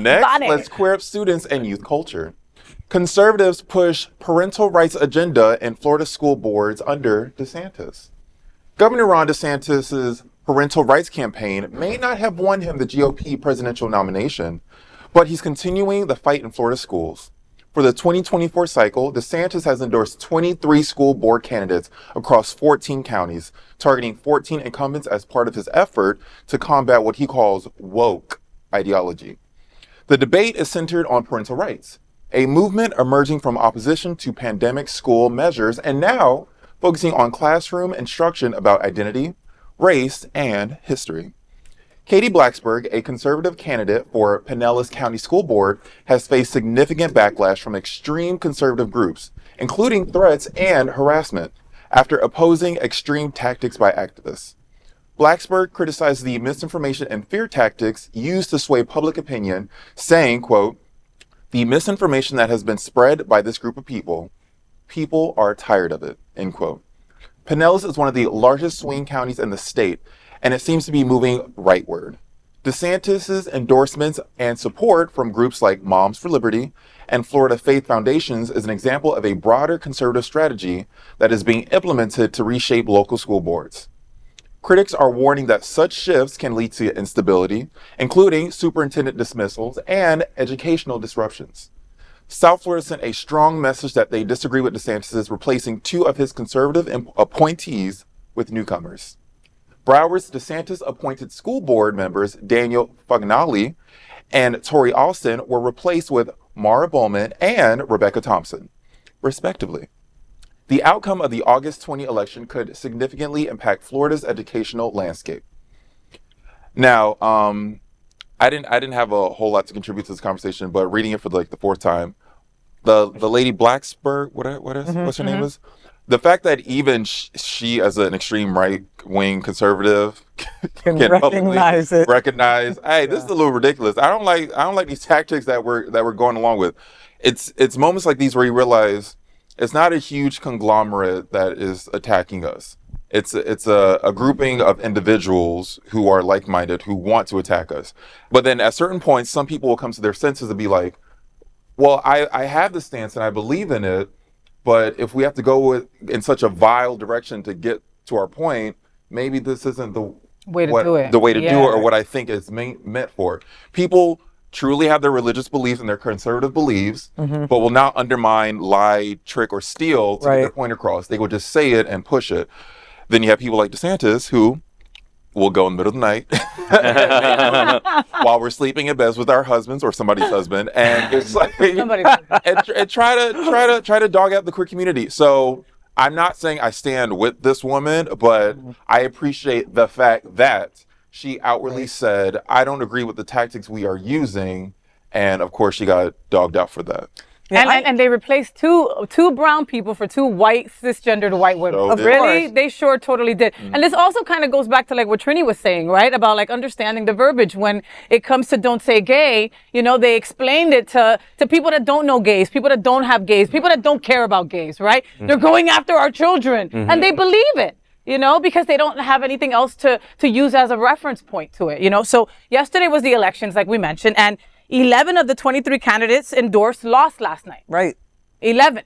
Next, let's queer up students and youth culture. Conservatives push parental rights agenda in Florida school boards under DeSantis. Governor Ron DeSantis' parental rights campaign may not have won him the GOP presidential nomination, but he's continuing the fight in Florida schools. For the 2024 cycle, DeSantis has endorsed 23 school board candidates across 14 counties, targeting 14 incumbents as part of his effort to combat what he calls woke ideology. The debate is centered on parental rights, a movement emerging from opposition to pandemic school measures and now focusing on classroom instruction about identity, race, and history. Katie Blaxberg, a conservative candidate for Pinellas County School Board, has faced significant backlash from extreme conservative groups, including threats and harassment, after opposing extreme tactics by activists. Blaxberg criticized the misinformation and fear tactics used to sway public opinion, saying, quote, "The misinformation that has been spread by this group of people are tired of it," end quote. Pinellas is one of the largest swing counties in the state, and it seems to be moving rightward. DeSantis' endorsements and support from groups like Moms for Liberty and Florida Faith Foundations is an example of a broader conservative strategy that is being implemented to reshape local school boards. Critics are warning that such shifts can lead to instability, including superintendent dismissals and educational disruptions. South Florida sent a strong message that they disagree with DeSantis replacing 2 of his conservative appointees with newcomers. Broward's DeSantis-appointed school board members Daniel Foganholi and Torey Alston were replaced with Maura Bulman and Rebecca Thompson, respectively. The outcome of the August 20 election could significantly impact Florida's educational landscape. Now, I didn't have a whole lot to contribute to this conversation, but reading it for the 4th time, the lady Blaxberg, what's her name is? The fact that even she, as an extreme right-wing conservative, can recognize hey, this is a little ridiculous. I don't like these tactics that we're going along with. It's moments like these where you realize it's not a huge conglomerate that is attacking us. It's a grouping of individuals who are like-minded, who want to attack us. But then at certain points, some people will come to their senses and be like, well, I have this stance and I believe in it, but if we have to go in such a vile direction to get to our point, maybe this isn't the way to do it or what I think it's meant for. People truly have their religious beliefs and their conservative beliefs, but will not undermine, lie, trick, or steal to get their point across. They will just say it and push it. Then you have people like DeSantis who will go in the middle of the night while we're sleeping in beds with our husbands or somebody's husband, and it's like and try to dog out the queer community. So I'm not saying I stand with this woman, but I appreciate the fact that she outwardly said, I don't agree with the tactics we are using, and of course she got dogged out for that. Yeah, and they replaced two brown people for 2 white cisgendered white women. So really? They sure totally did. And this also kind of goes back to what Trini was saying, right? About understanding the verbiage when it comes to don't say gay. They explained it to people that don't know gays, people that don't have gays, people that don't care about gays, right? They're going after our children and they believe it. Because they don't have anything else to use as a reference point to it, So yesterday was the elections, like we mentioned, and 11 of the 23 candidates endorsed lost last night. Right. 11,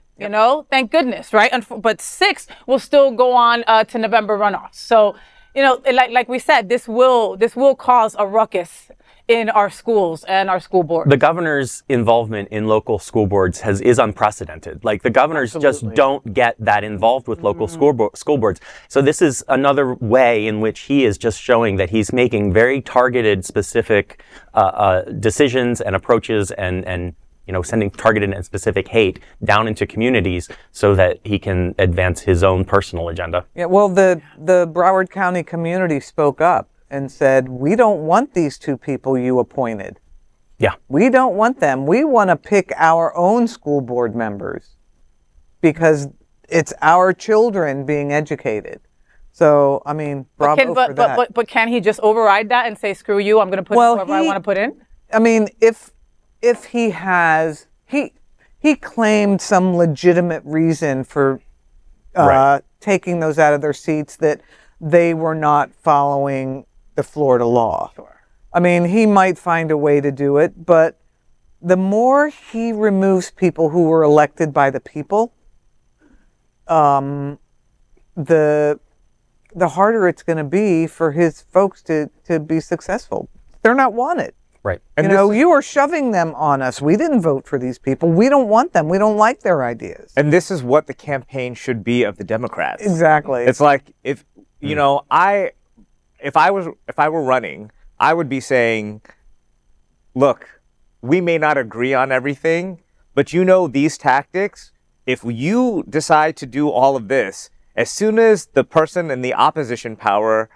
thank goodness, right? But 6 will still go on to November runoffs. So, like we said, this will cause a ruckus in our schools and our school boards. The governor's involvement in local school boards is unprecedented. The governors just don't get that involved with local school boards. So this is another way in which he is just showing that he's making very targeted, specific decisions and approaches and sending targeted and specific hate down into communities so that he can advance his own personal agenda. Yeah, well, the Broward County community spoke up and said, we don't want these 2 people you appointed. Yeah. We don't want them. We want to pick our own school board members because it's our children being educated. So, I mean, bravo for that. But can he just override that and say, screw you, I'm going to put in whoever I want to put in? I mean, if he has, he claimed some legitimate reason for taking those out of their seats, that they were not following the Florida law. Sure. I mean, he might find a way to do it, but the more he removes people who were elected by the people, the harder it's going to be for his folks to be successful. They're not wanted. Right. And you are shoving them on us. We didn't vote for these people. We don't want them. We don't like their ideas. And this is what the campaign should be of the Democrats. Exactly. It's like if you know, if I were running, I would be saying, look, we may not agree on everything, but you know these tactics, if you decide to do all of this, as soon as the person in the opposition power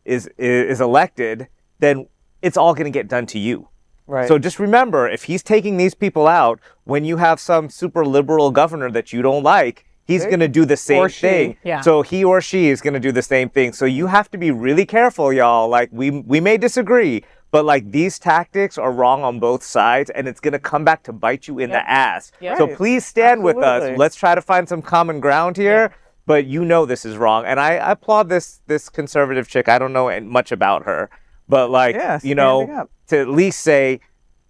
is elected, then it's all going to get done to you. Right. So just remember, if he's taking these people out, when you have some super liberal governor that you don't like, he's going to do the same thing. Yeah. So he or she is going to do the same thing. So you have to be really careful, y'all. Like, we may disagree, but like these tactics are wrong on both sides, and it's going to come back to bite you in the ass. Yep. So Right. please stand with Absolutely. us. Let's try to find some common ground here. But you know this is wrong. And I applaud this conservative chick. I don't know much about her. But like, Yeah, you know, standing up. to at least say,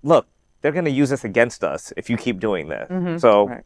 look, they're going to use this against us if you keep doing this. So Right.